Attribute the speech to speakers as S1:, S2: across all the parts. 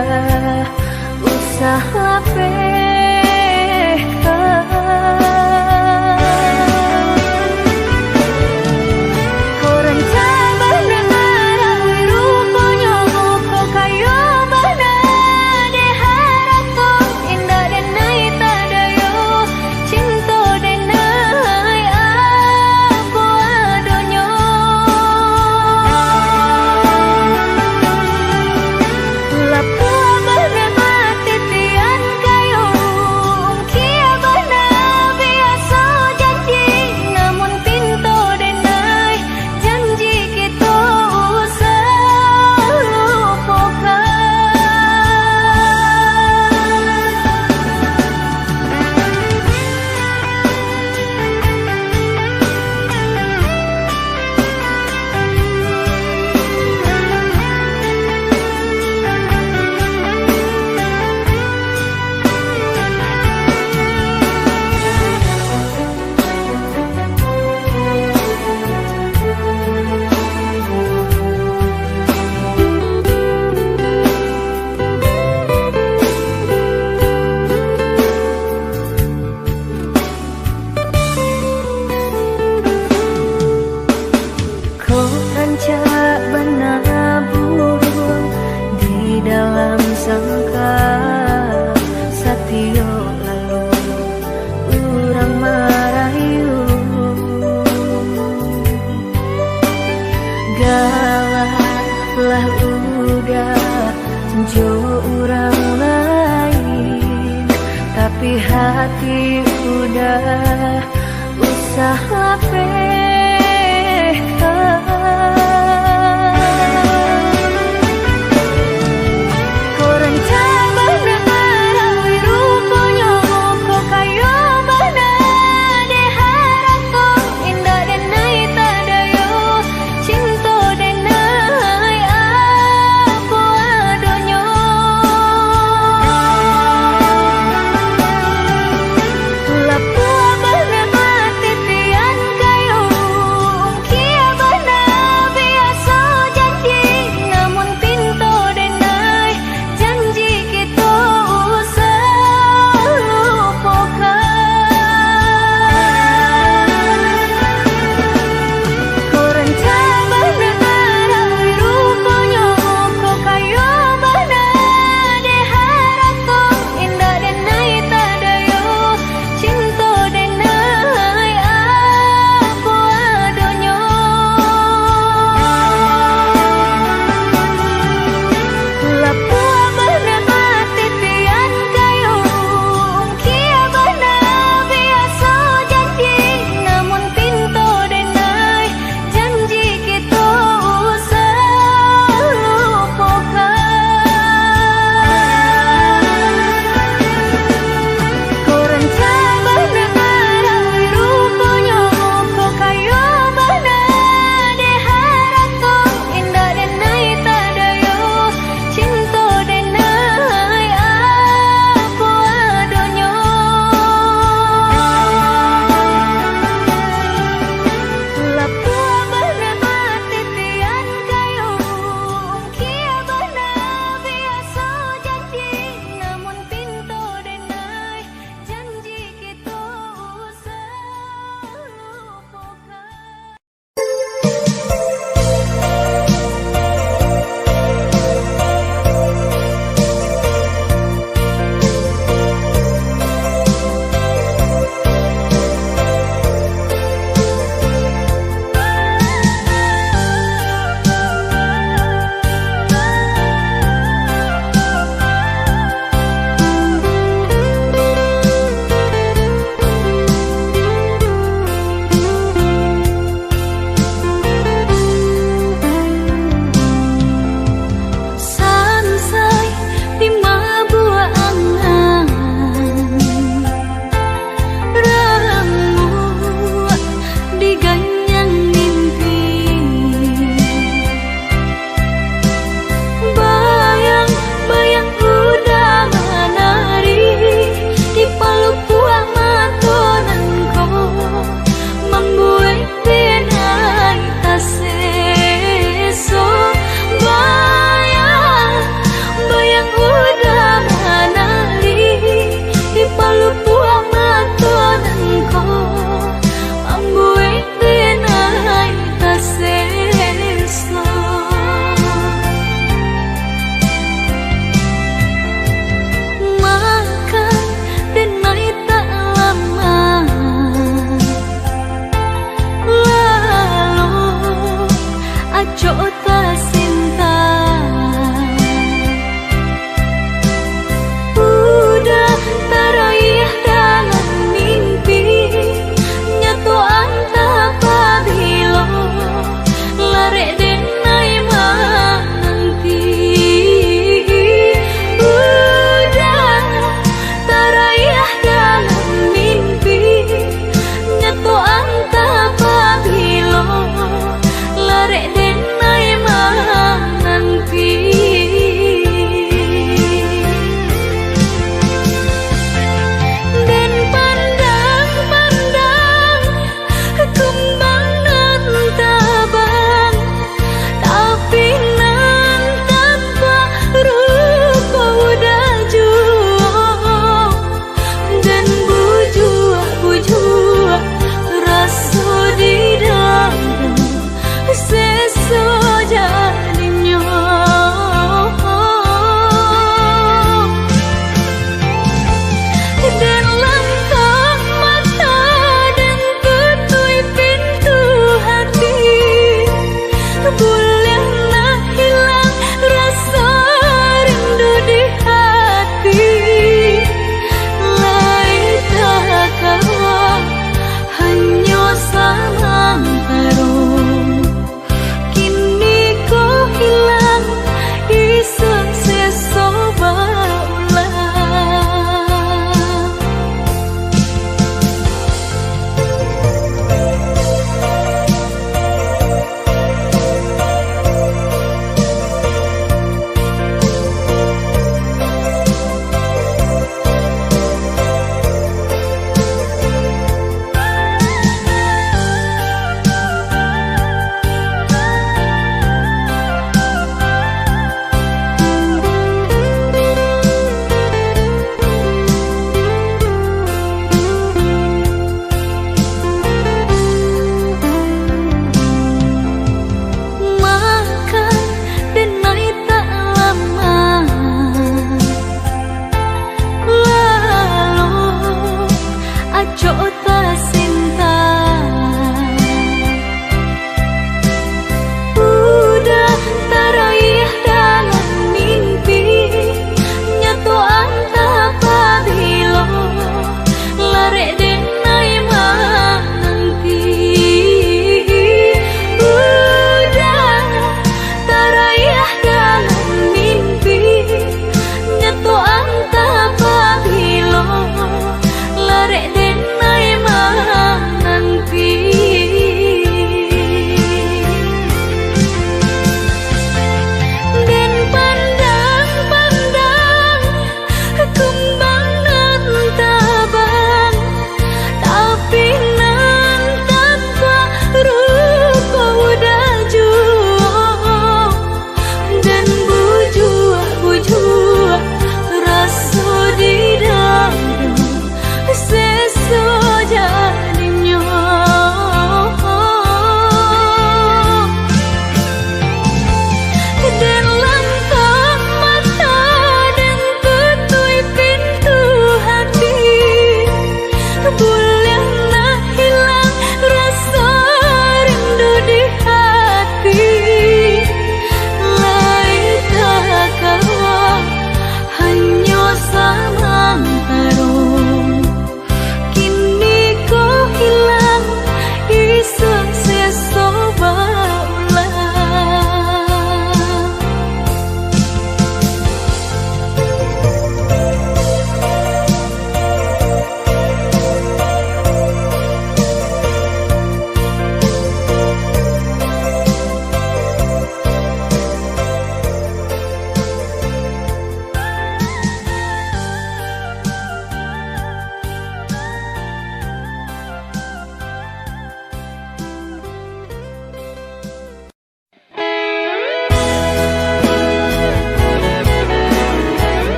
S1: udah usah lapeh kau rencana benar rupanya kau kayo bana de harap kau indah dan naik tadayo cinta dan naik aku adonyo lapua bana mati tian kayo kia bana biasa janji namun pintu dan naik janji kita usah lupakan kau rancak benar burung di dalam sangka satyo lalu urang marayu galaklah udah jo urang lain tapi hati udah usah lapeh kau rencana benar rupanya kau kayo bana de harap kau indah dan naik tadayo cinta dan naik aku adonyo lapua bana mati tian kayo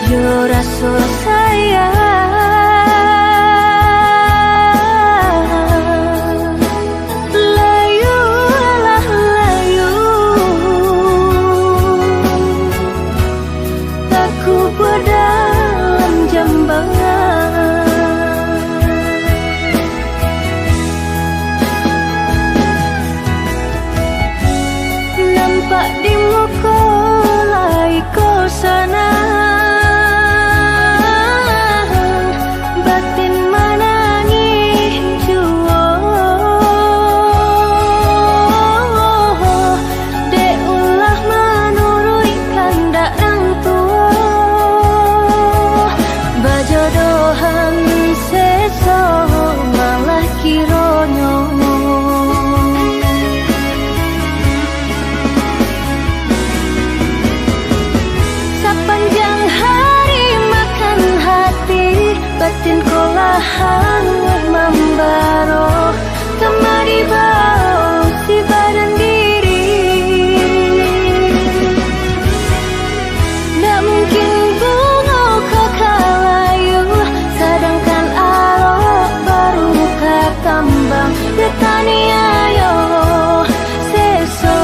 S1: Yo rasa sayang, layu lah layu, aku berdalam jambangan. Nampak di muka lai kau sana, batin menangis jua. Dek ulah menurut kandak nang tua, bajodohan seso malah kironyo. Sepanjang hari makan hati, batin kolahan membaro, kemari bau si badan diri. Tak mungkin bunga kau kalayu, sedangkan arok baru ketambang. Getani ayo seso.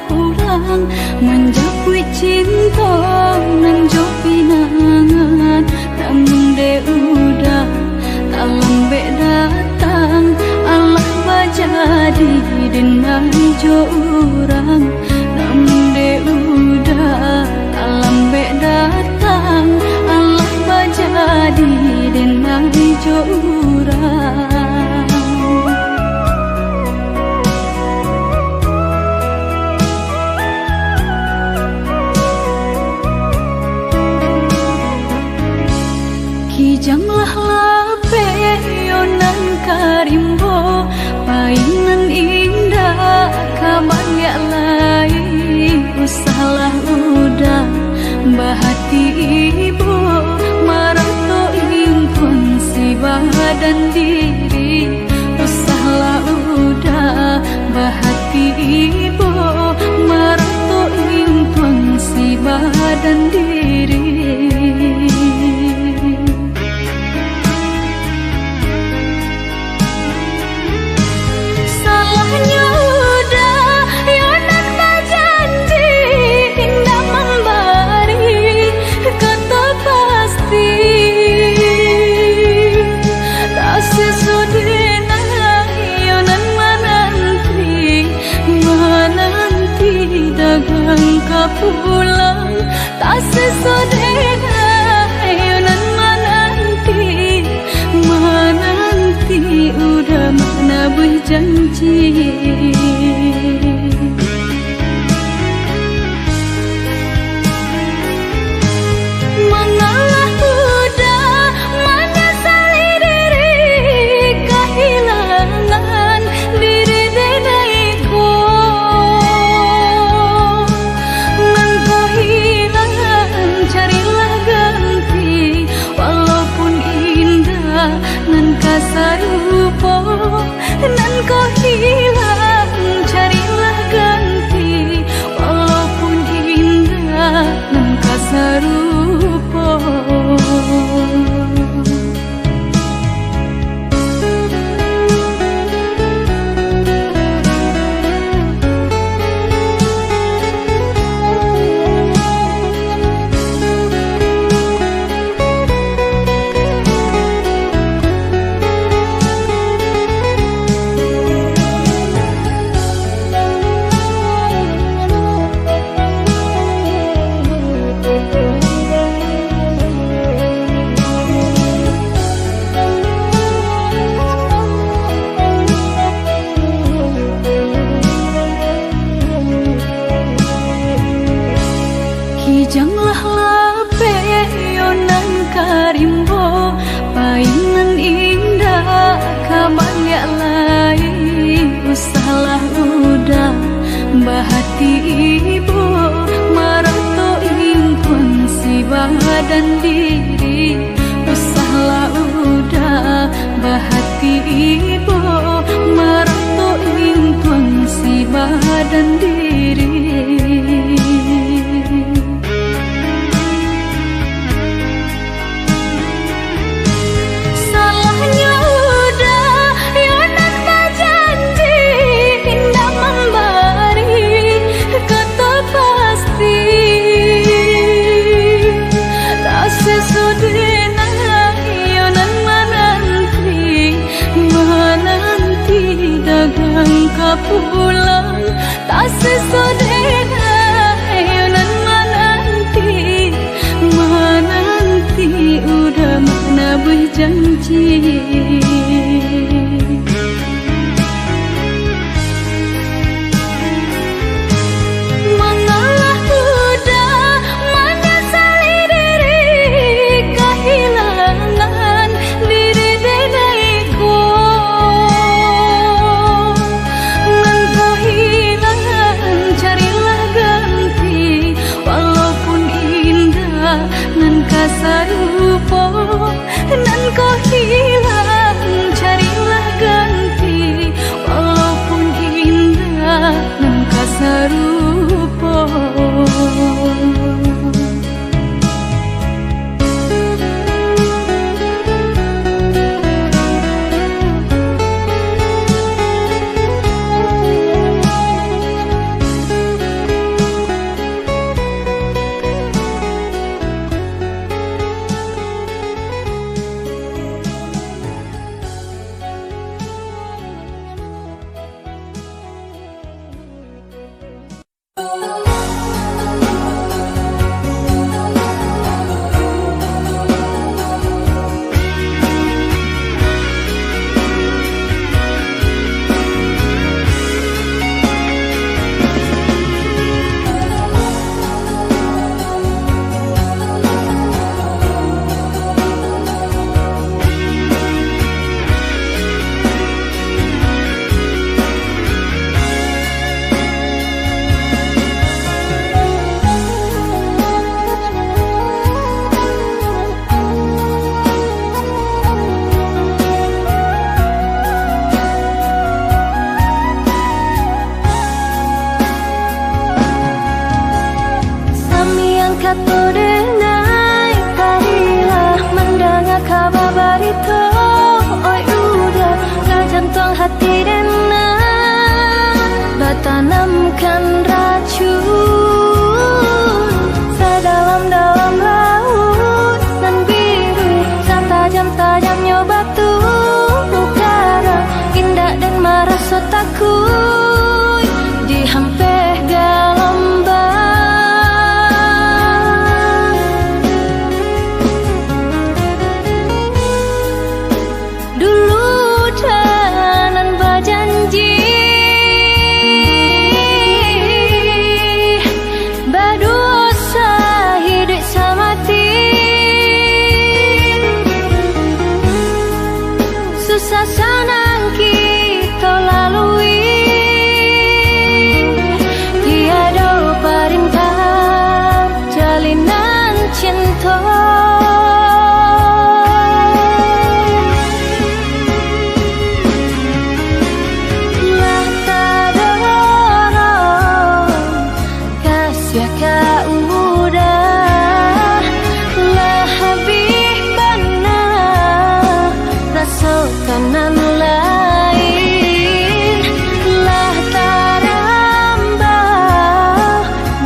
S1: pulang menjauhi cinta nan jo pinangan namun de udah tak lambe datang Allah bajadi dengan jo urang namun de udah tak lambe datang Allah bajadi dengan jo urang. Kijanglah lape yonan karimbo painan indah kaban ya lain usahlah udah bahati ibu marato impun si badan diri usahlah udah bahati ibu marato impun si badan diri. Pulang tak sesodena yonan menanti udah mana berjanji mengalah udah menyesali diri kehilangan diri denaiku nan kasarupo nan kau hilang carilah ganti walaupun indah nan kasarupo. Kijanglah lape yonan karimbo painan indah kaban ya lain usahlah udah bahati ibu marato impun si badan diri usahlah udah bahati ibu marato impun si badan diri. Pulang tak sesodena yonan menanti udah mana berjanji mengalah udah menyesali diri kehilangan diri denaiku nan kasarupo nan kau hilang carilah ganti walaupun indah nan kasarupo. kata denai tadilah mendengar kabar berita. Oi udah kau jantung hati denai bertanamkan racun sedalam-dalam laut nan biru setajam-tajamnya batu utara indah dan merasa takut dihampir gelombang. Dulu tanan berjanji berdosa hidup semati, susah senang kita lalui, tiada perintah jalinan cinta. Lah tak ada kasih kau udah lah habis benar rasa kanan lain lah tarambah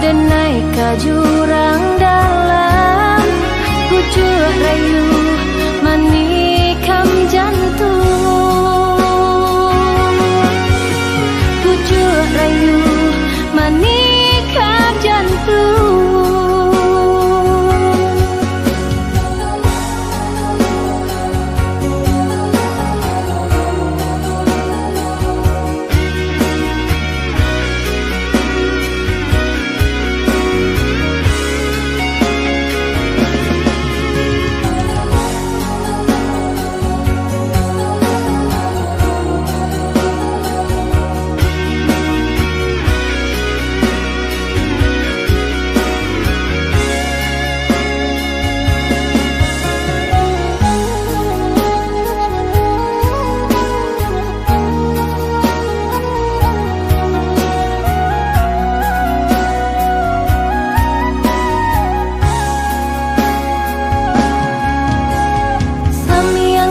S1: dan naik ke jurang dalam pucuk rayu menikam jantung, pucuk rayu menikam jantung.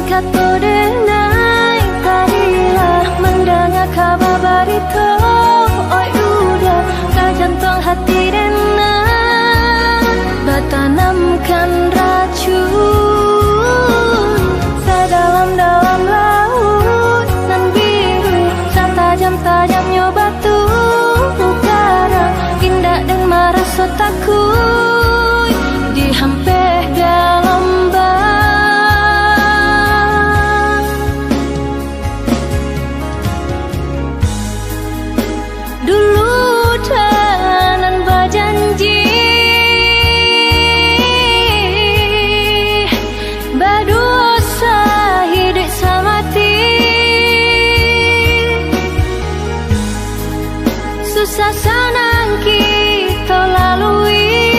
S1: Kata denai tadilah mendengar kabar berita. Oi udah kau jantung hati denai bertanamkan racun sedalam-dalam laut nan biru setajam-tajamnya batu utara indah dan merasa takut dihampir gelombang. Susah senang kita lalui,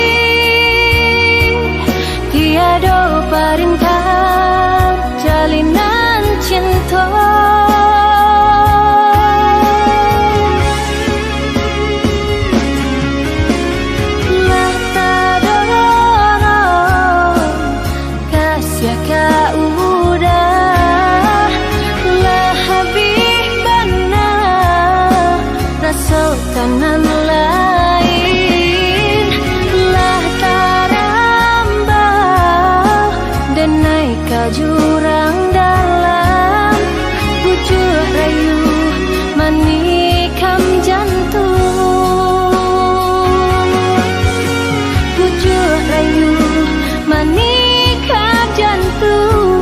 S1: tiada perintah jalinan cinta. Lah tak ada kasih kau udah lah habis benar rasa kanan lain lah tarambah dan naik ke jurang dalam pucuk rayu menikam jantung, pucuk rayu menikam jantung.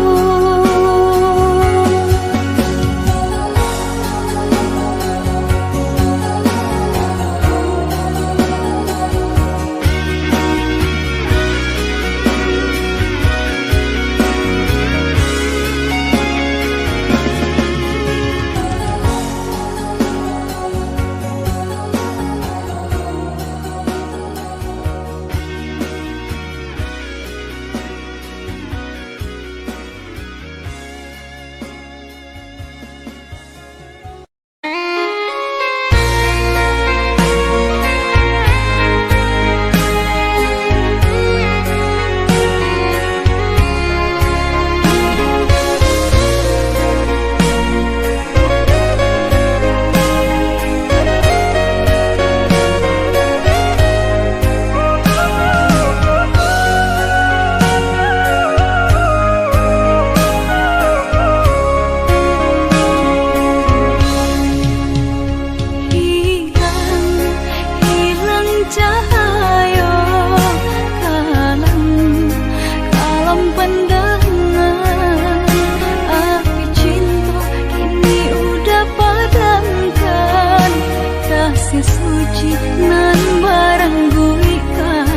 S1: kasih suci nan barang guikan.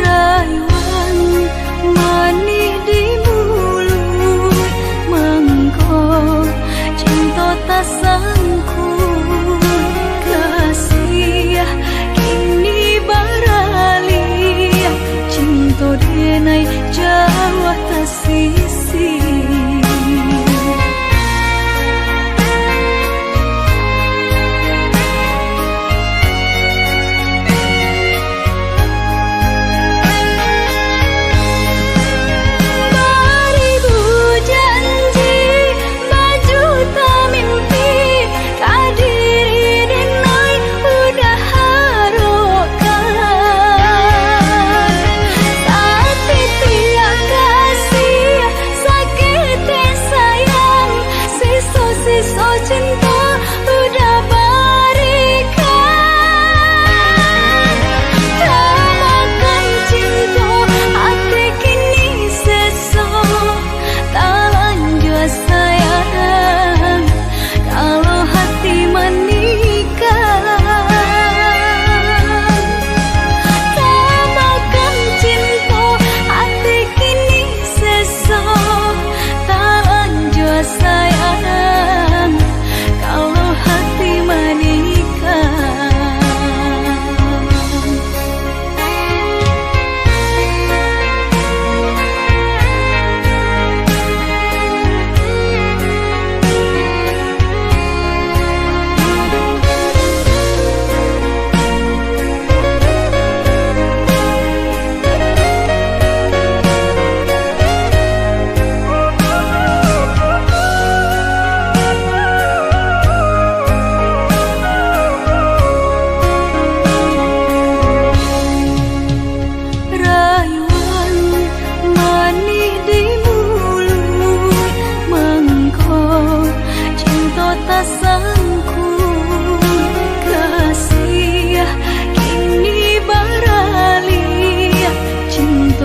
S1: Rayuan manis di mulut mangko cinta tak sangkut kasih kini barali cinta denai jauh tak sisi.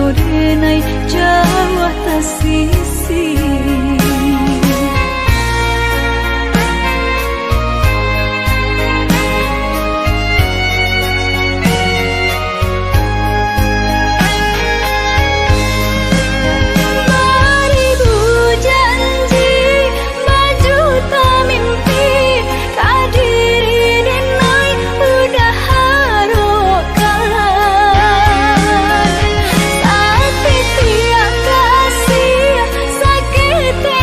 S1: Denai jauh tak sisi. Te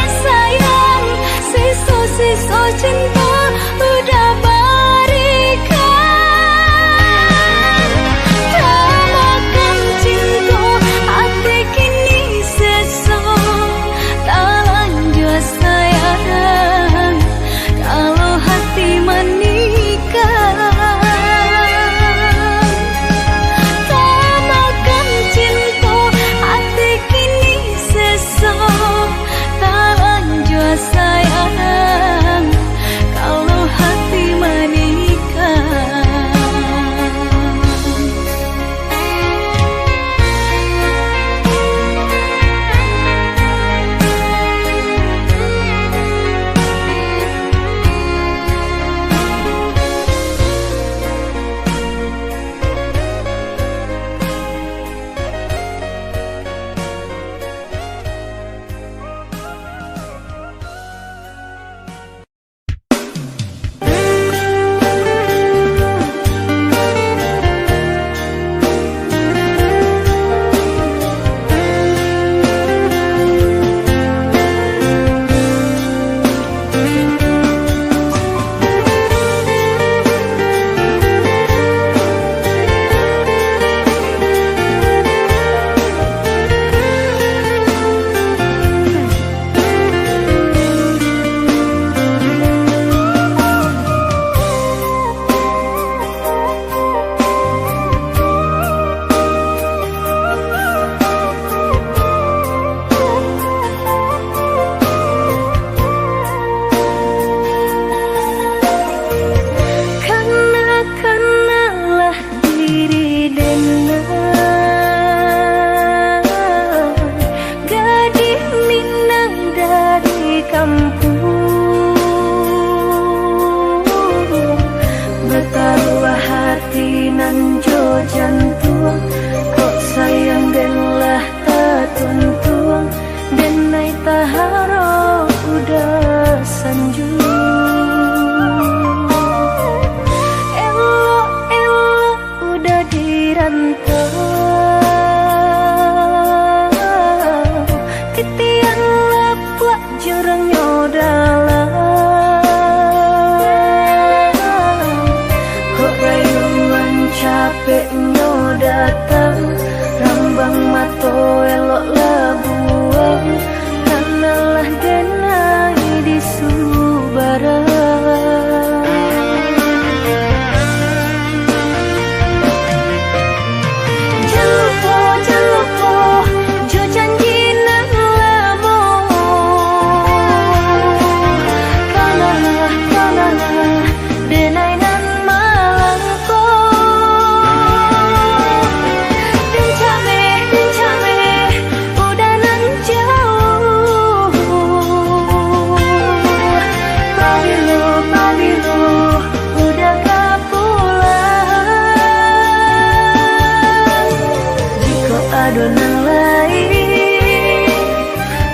S1: adonan lain,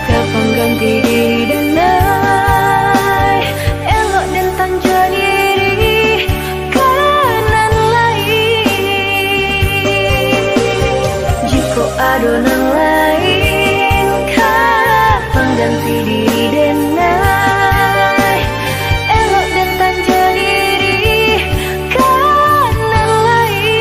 S1: kapan ganti diri dan naik, elok dan tanja diri kanan lain. Jika adonan lain, kapan ganti diri dan naik, elok dan tanja diri kanan lain.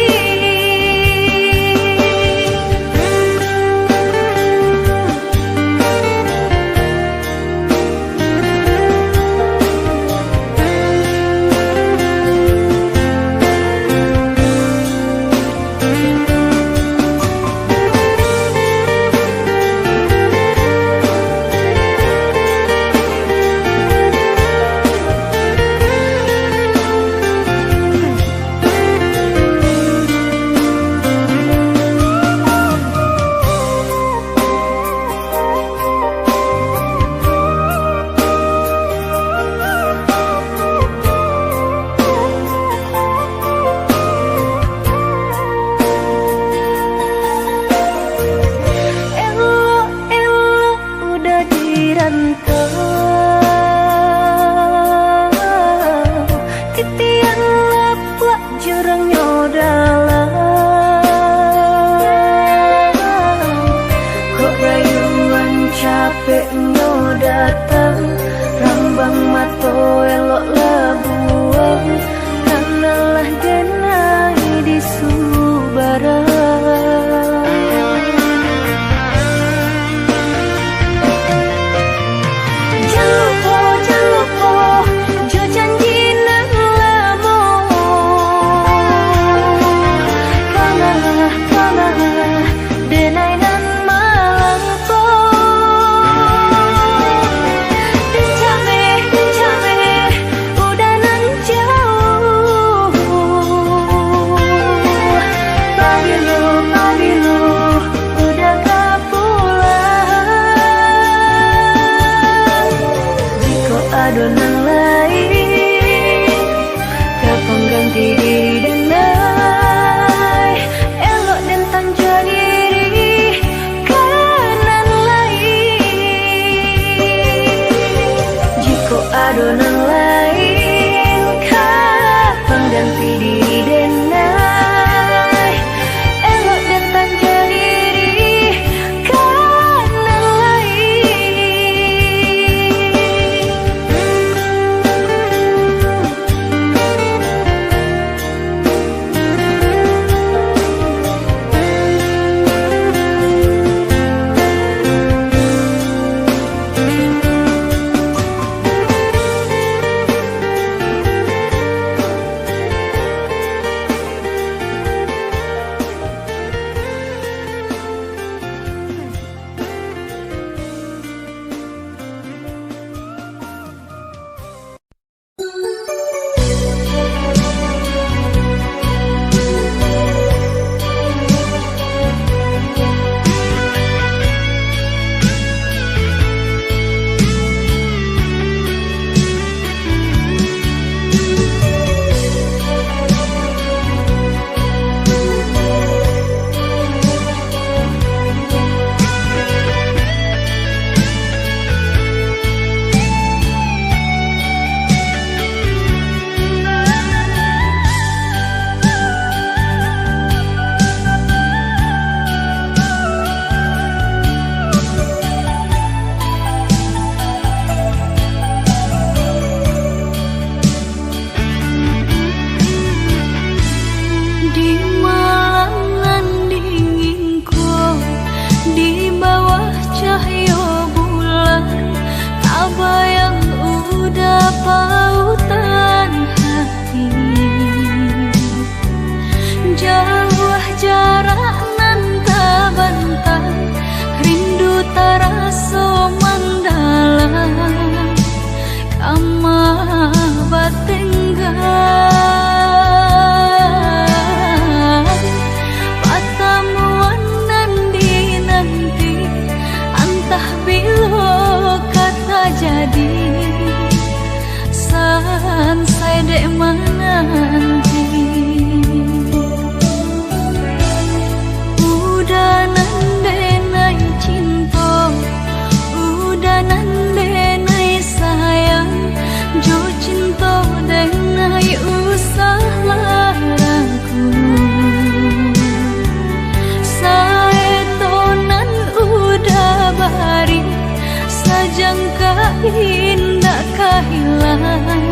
S1: indah kehilangan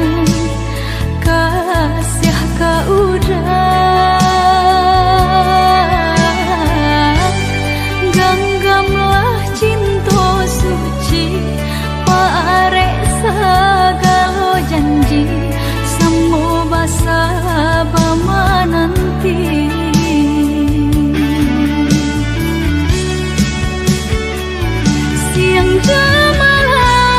S1: kasih kau udah genggamlah cinta suci pare segala janji semua basa bama nanti siang jamalah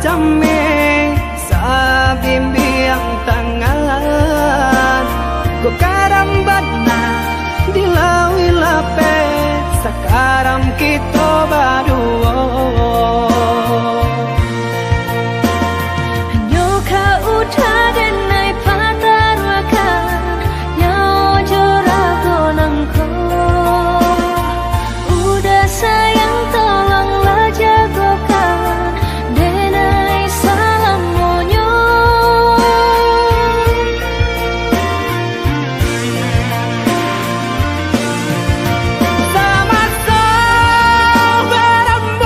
S2: jami sa bimbiyang tangan ko karambat na dilawi lape sakaram kito baduo
S1: Hanyo ka utaden ay patarwakan Nyaw jorago ng ko Udah sayang tolonglah jagokan Denai salam monyo
S2: sama so berembun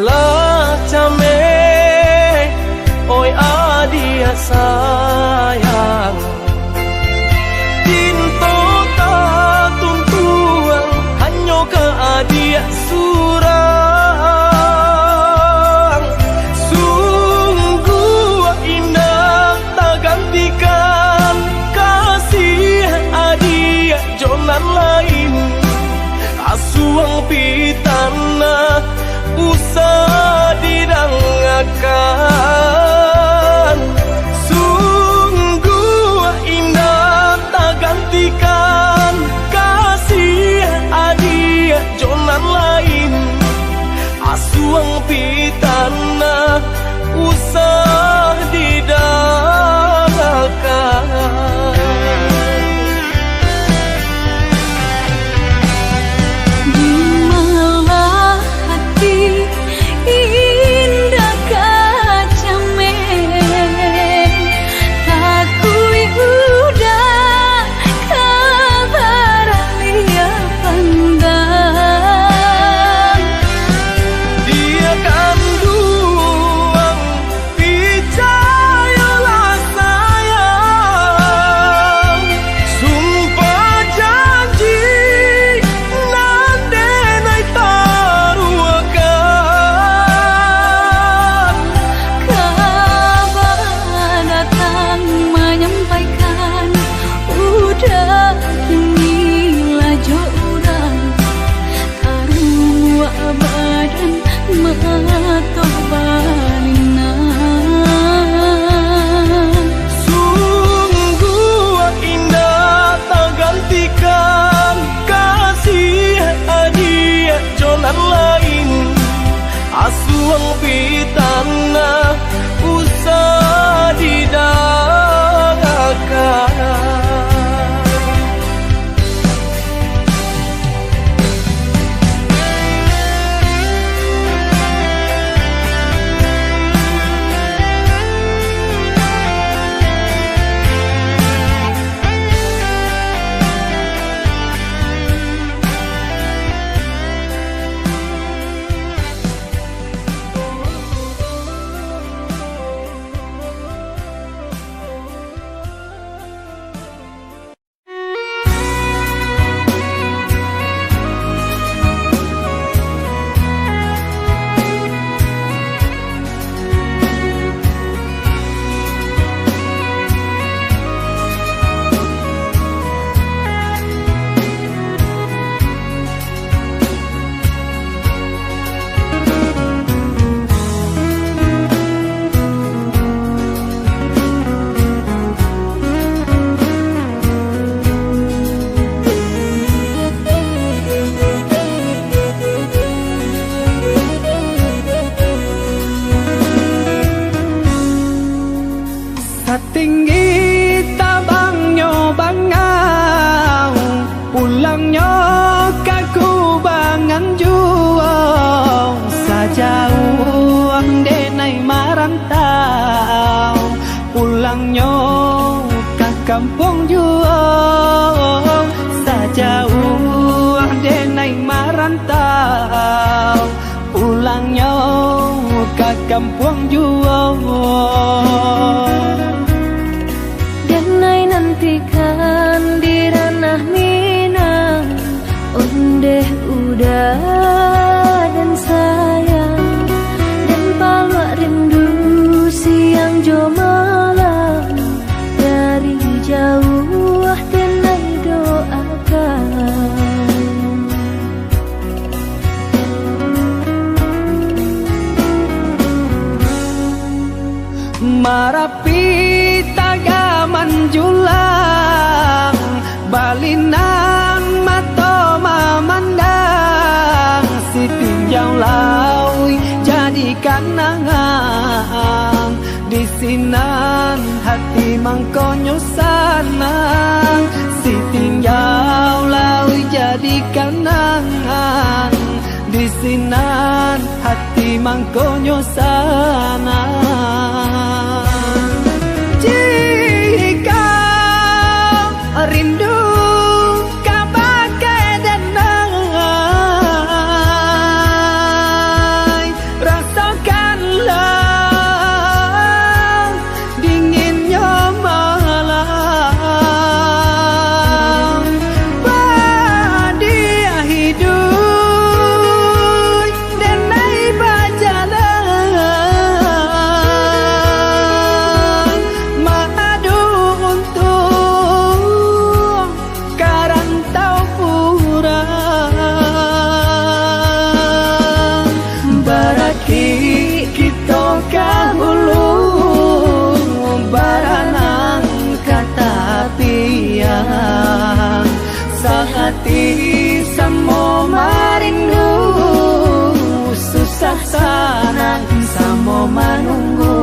S3: Janganlah cameh, oi adia sayang. Cinta tak tuntuan, hanya ke adia surang. Sungguh indah tak gantikan kasih adia jonan lain. Asuang pitana usah didangakan. Sungguh indah tak gantikan kasih adia jonan lain. Asuang pitana usah didangakan. Asuang pitana usah didangakan.
S2: Tinggi tabangnya bangau, pulangnya kaku bangan juang. Sajauh denai marantau, pulangnya ke kampung juang. Sajauh denai marantau, pulangnya ke kampung juang.
S1: Nantikan di ranah Minang, ondeh udah dan sayang, dan palak rindu siang jo malam. Dari jauh tenai doakan.
S2: Marapi tagaman julang, balinan mato mamandang. Si tinjau laui jadi kanangan, di sinan hati mangkonyo sanang. Si tinjau laui jadi kanangan, di sinan hati mangkonyo sanang. Jika rindu kabagai denai, Samo marindu, susah senang samo menunggu.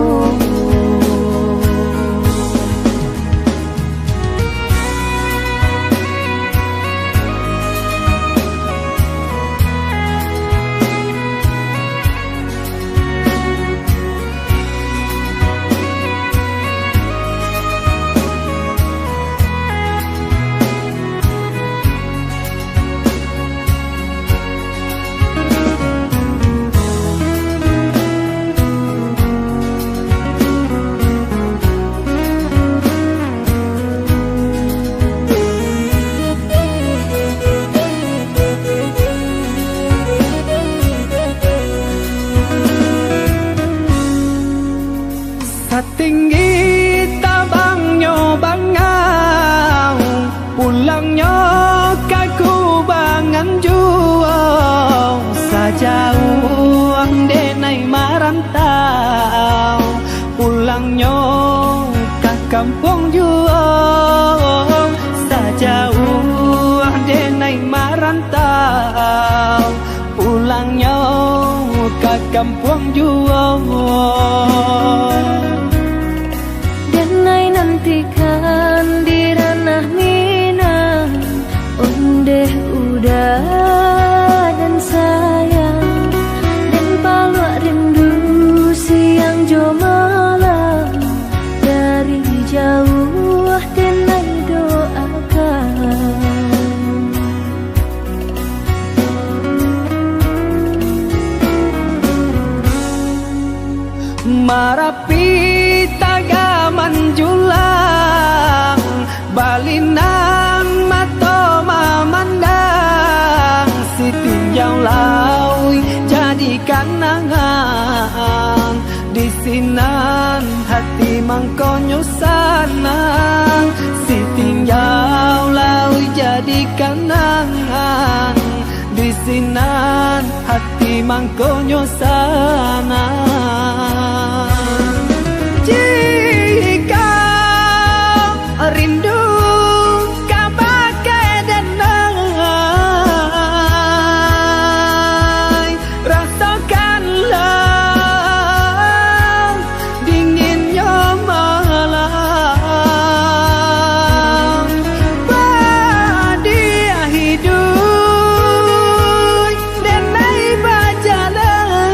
S2: Tinggi tabangnya bangau, pulangnya kaku bangan jual, sajauh denai marantau, pulangnya ke kampung jual, sajauh denai marantau, pulangnya ke kampung jual.
S1: Nantikan di ranah Minang, ondeh udah dan sayang, dan palak rindu siang jo malam, dari jauh denai doakan.
S2: Marapi tagaman julang, balinan mato memandang, si tinjau laui jadi kanangan, di sinan hati mangkonyo sanang, si tinjau laui jadi kanangan, di sinan hati mangkonyo sanang. Jika rindu kabagai denai, rasakanlah dinginnya malam, badia hidup denai berjalan,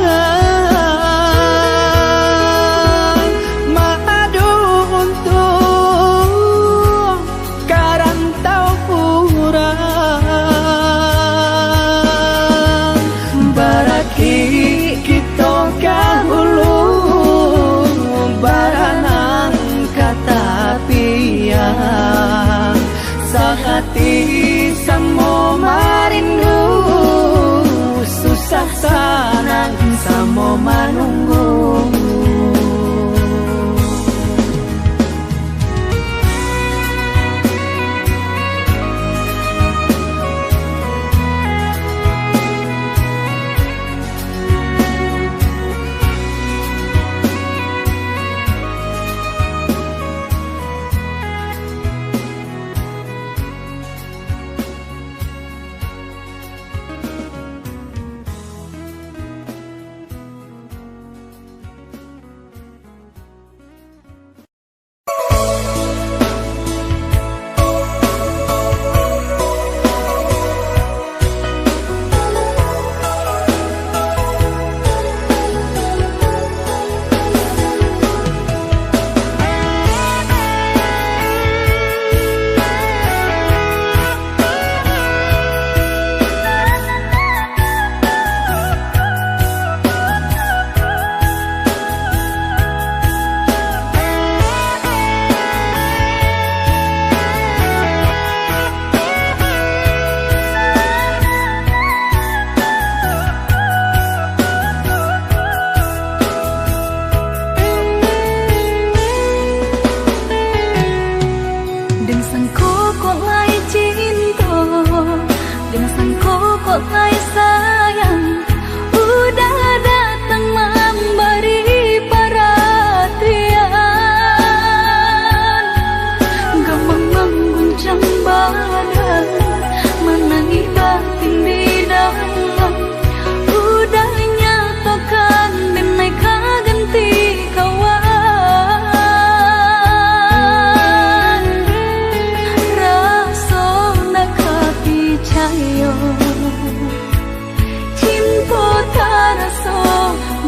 S1: Cinta taraso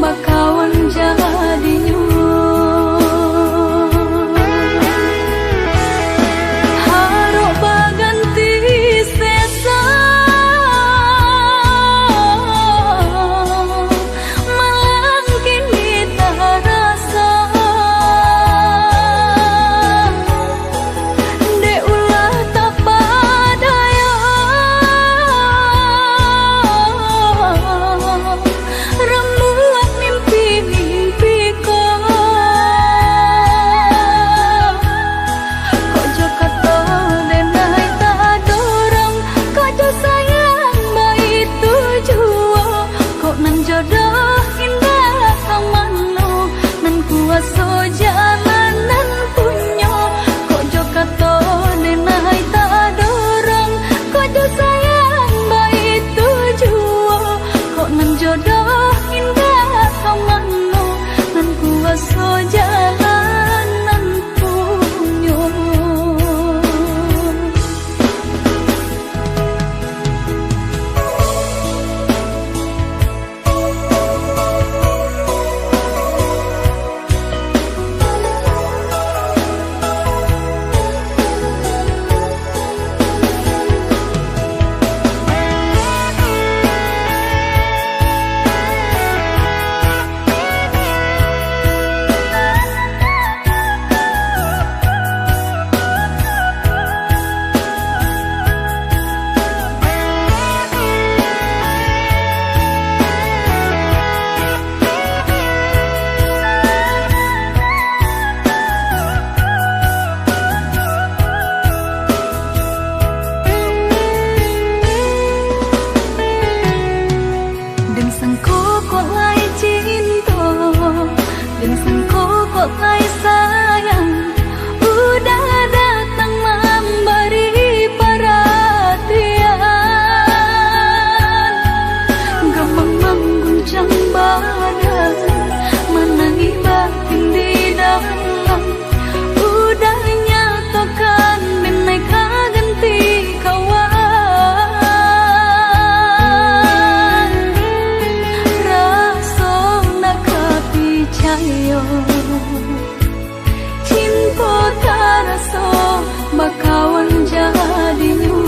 S1: bakawan jadinya. Harap baganti sesa malang kini tarasa. Dek ulah tak padaya remuat mimpi-mimpiku. Kok jo kata denai tak dorong, kok jo sayang baik tujuan. Kok nan jodoh indah kamano, nan kuasa jalanan punyo. Kok jo kata denai tak dorong, kok jo sayang baik tujuan. Kok nan jodoh indah kamano, nan kuasa jalanan punyo. Đừng sân khổ kok lai cinta, đừng sân khổ kok lai sayang. Udah datang memberi perhatian, gampang mengguncang badan, menangis batin di dalam. Udah nyatakan bineka ganti kawan. Cinta taraso bakawan jadinya.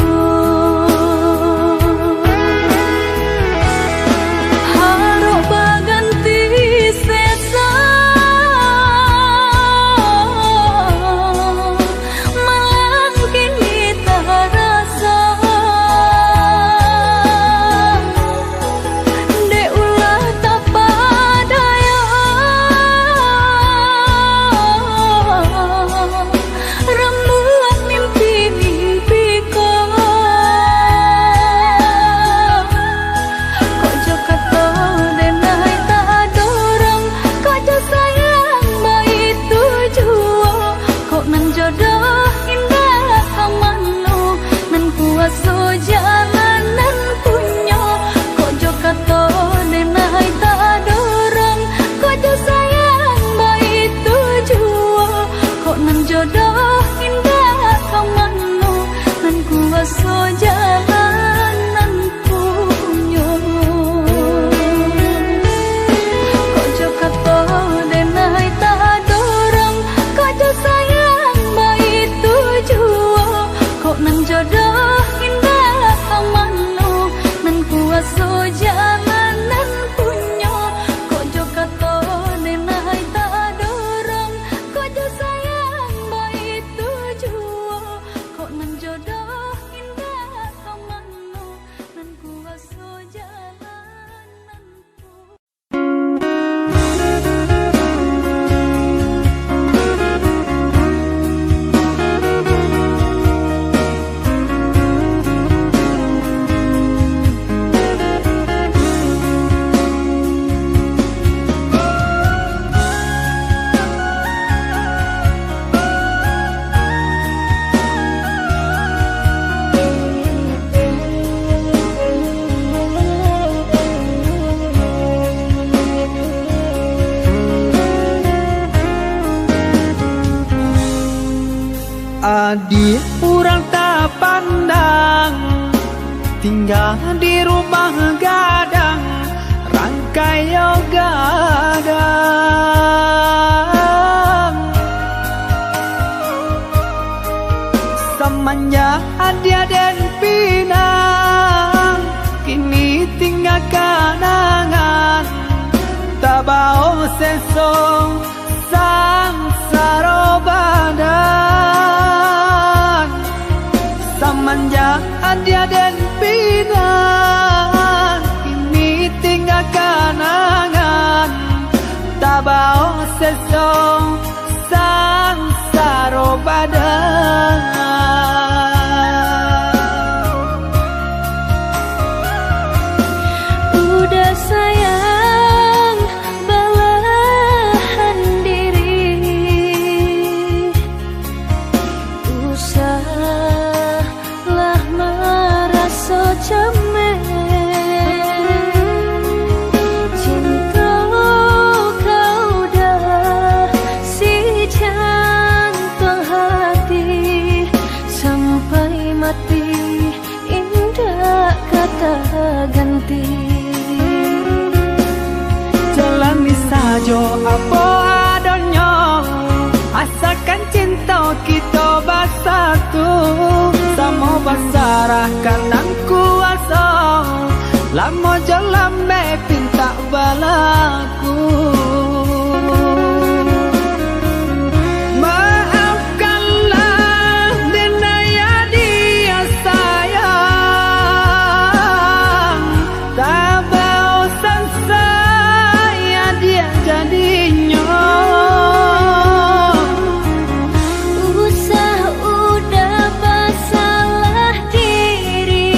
S1: Harap baganti sesa malang kini tarasa. Dek ulah tak padaya remuat mimpi-mimpiku. Kok jo kata denai tak dorong, kok jo sayang baik tujuan. Kok nan jodoh indah kamano, nan kuasa jalanan punyo. Kok jo kata denai tak dorong, kok jo sayang baik tujuan. Kok nan jodoh indah kamano, nan kuasa jalanan punyo. Kok jo kata denai tak dorong, kok jo sayang baik tujuan. Kok nan jodoh indah kamano, nan kuasa jalanan punyo. Kok jo kata denai tak dorong, kok jo sayang baik tujuan. Kok nan jodoh indah kamano, nan kuasa jalanan punyo.
S2: Adik urang tak pandang tinggal di rumah gadang, rangkai gadang. Semenjak dia dan pinang, kini tinggal kenangan, tak bau sesong sang sarobadan. Semenjak dia dan pinang, kini tinggal kenangan, tak bau sesong sang sarobadan.
S1: Udah sayang belahan diri, usahlah merasa cemen. Cinta kau dah si jantung hati, sampai mati indah kata ganti.
S2: Jalani saja apa adanya, asalkan cinta kita bersatu. Sama basarahkan dan kuasa, lama jalan pinta balaku. Maafkanlah denaya dia sayang, tak bosan saya dia jadinya.
S1: Usah udah bersalah diri,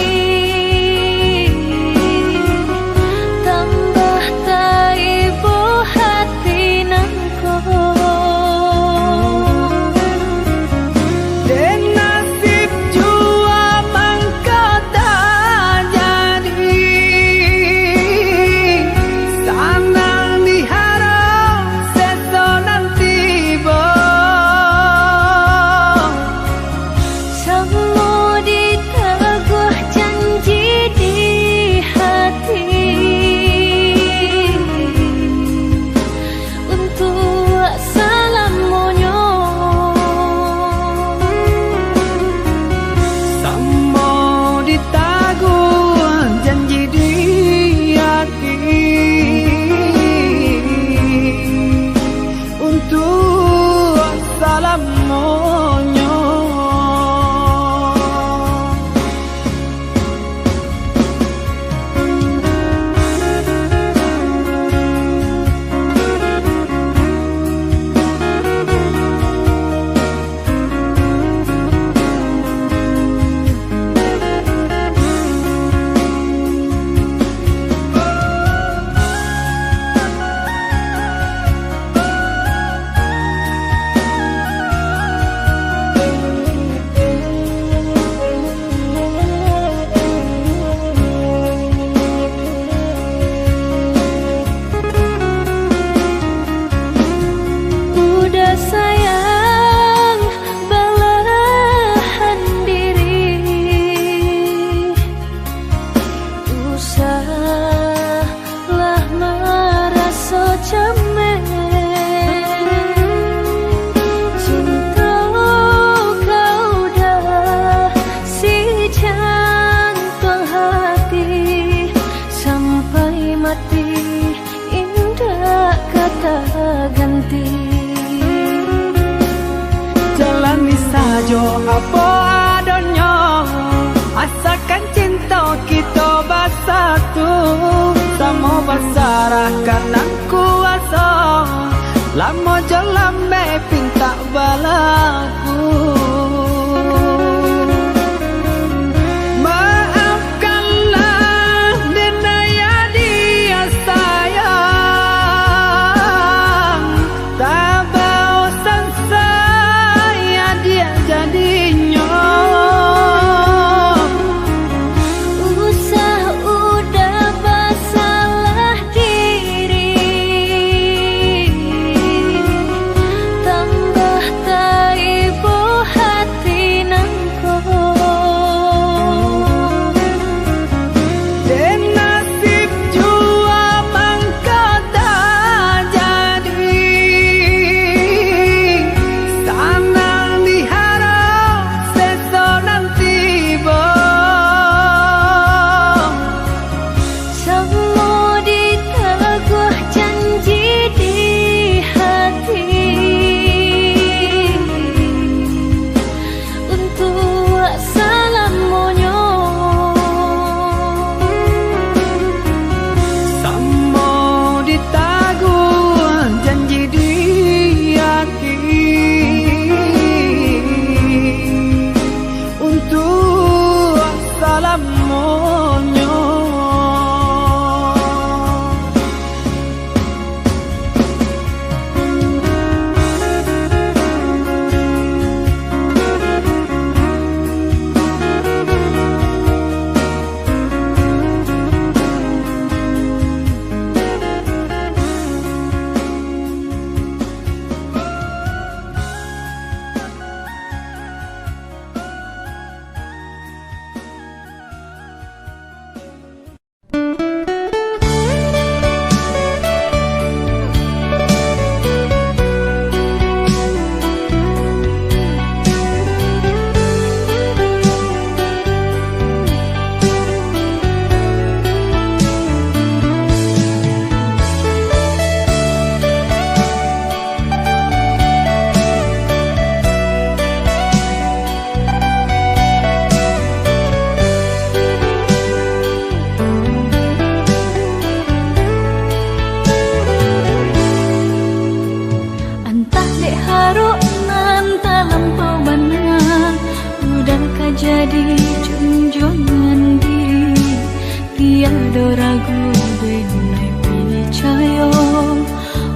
S1: ragu denai percaya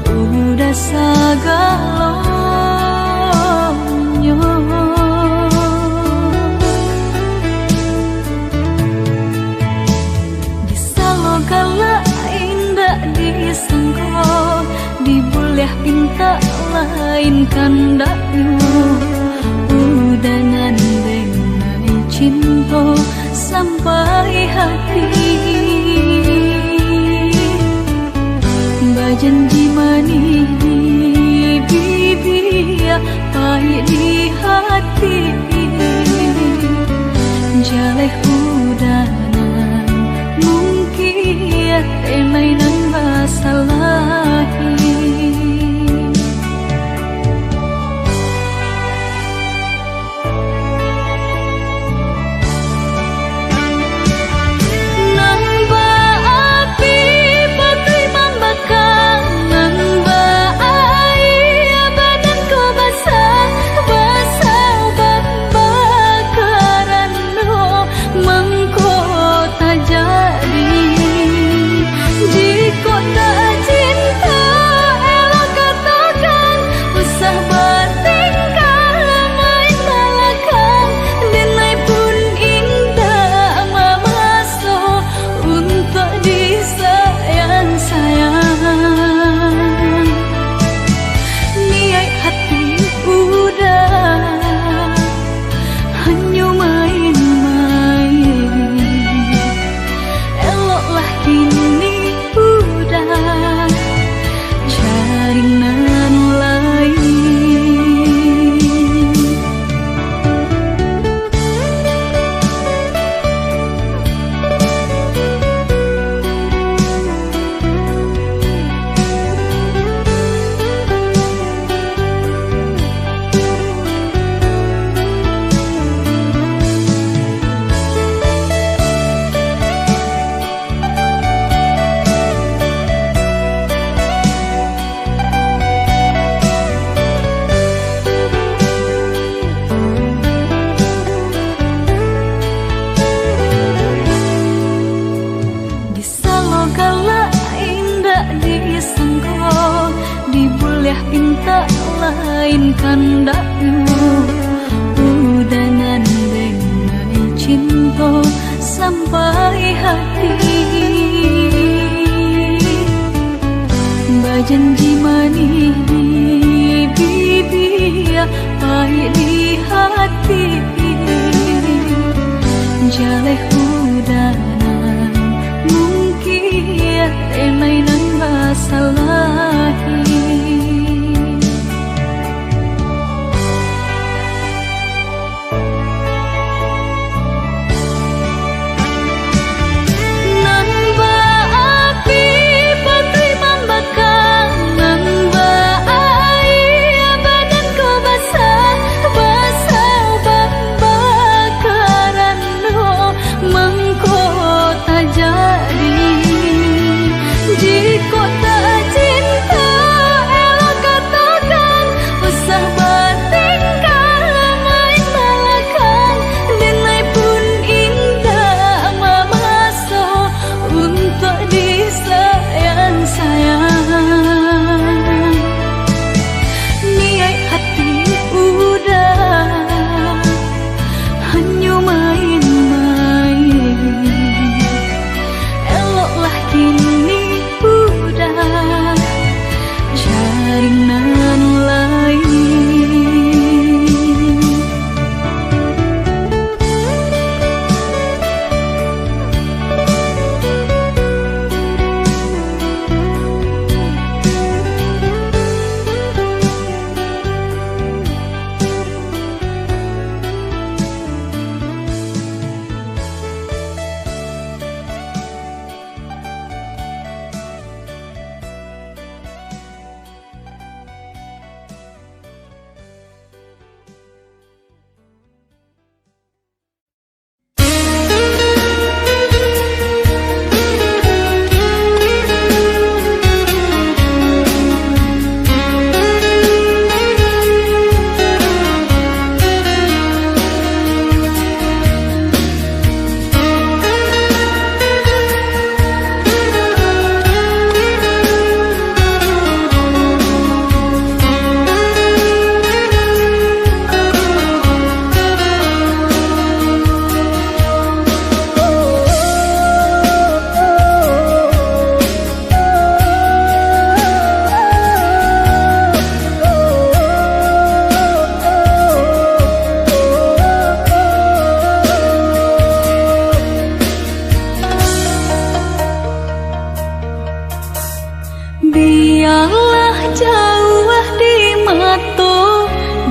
S1: udah sagalonyo. Bisa logala indah disangko dibuleh pinta lain kandak udah ngandeng naik cinta sampai hati bajanji manis di bibir pahit di hati jaleh udanan mungkin mainan basalahi. Pinta lain kandak udah ngandeng naik cinta sampai hati bajanji manis di bibir pahit di hati jaleh udanan mungkin mainan basalahi.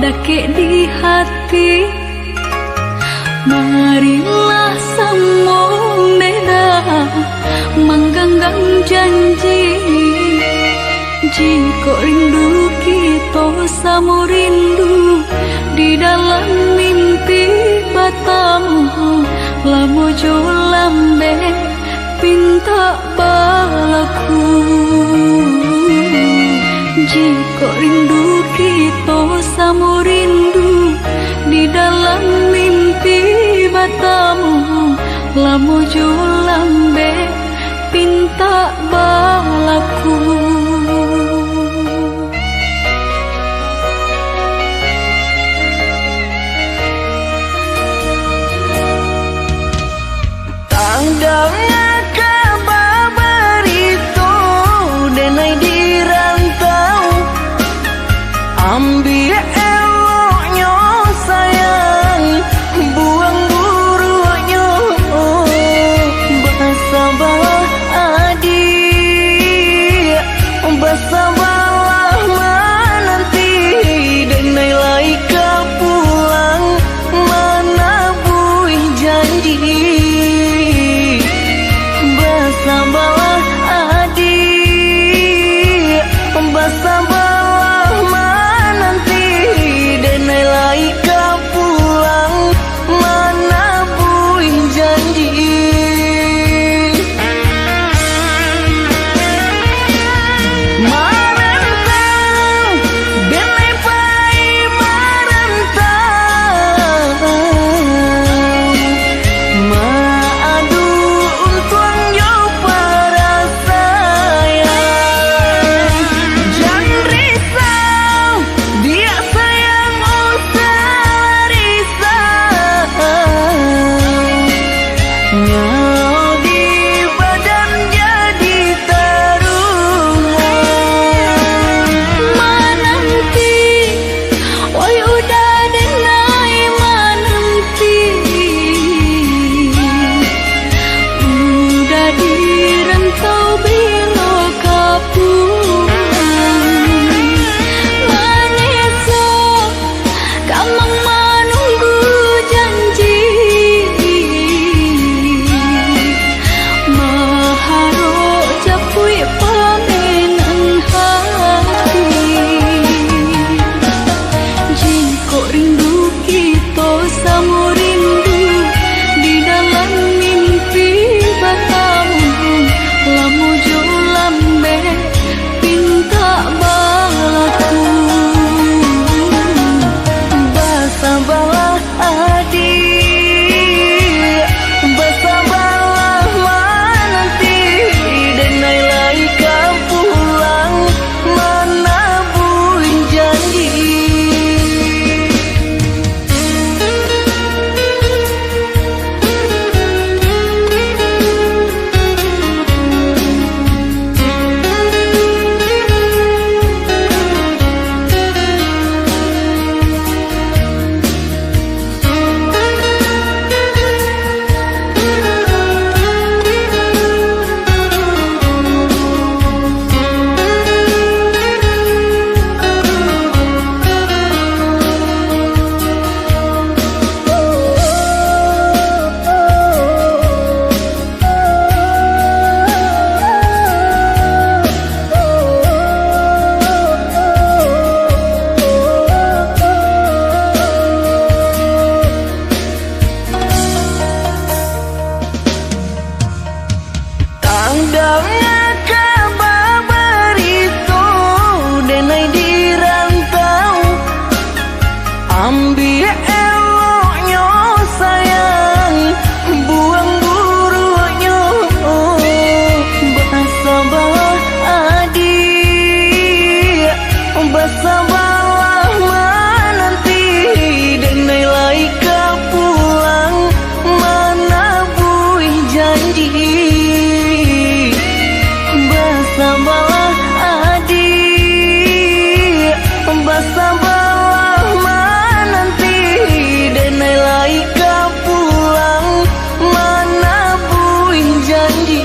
S1: dake di hati. Marilah sambung beda menggenggam janji. Jika rindu kita sama rindu di dalam mimpi batamu, lamu jo lambe pinta balaku. Jika rindu kita sama rindu di dalam mimpi batamu, lamu jo lambe pinta balaku.
S3: Tandangnya kabar itu denai di rantau, ambil eloknya sayang, buang buruknya. Bersabarlah adik, bersabarlah menanti, denai laika pulang mana buih janji. Bersabarlah adik, bersabarlah menanti, denai laika pulang mana buih janji. Marantau, denai pai marantau, maadu untuang yo para sayang. Jangan risau, dia sayang usah risau. Nyawa di badan jadi taruhan.
S1: Mananti, oi udah denai mananti. Udah di rantau bila kapulang. Maneso, kamang menunggu janji. Maharo capui pamenan hati. Jika rindu kita sama rindu di dalam mimpi batamu, lamu jo lambe pinta balaku.
S3: Bersabarlah adik, bersabarlah menanti, denai laika pulang mana buih janji. Tandangnya kabar itu denai di rantau, ambil eloknya sayang, buang buruknya. Bersabarlah adik, bersabarlah menanti, denai laika pulang mana buih janji. Bersabarlah adik, bersabarlah menanti, denai laika pulang mana buih janji.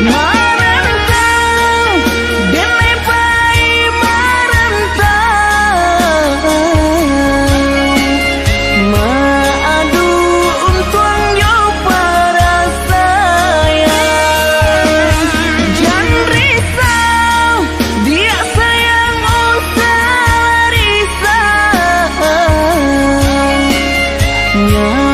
S3: Marantau, dunia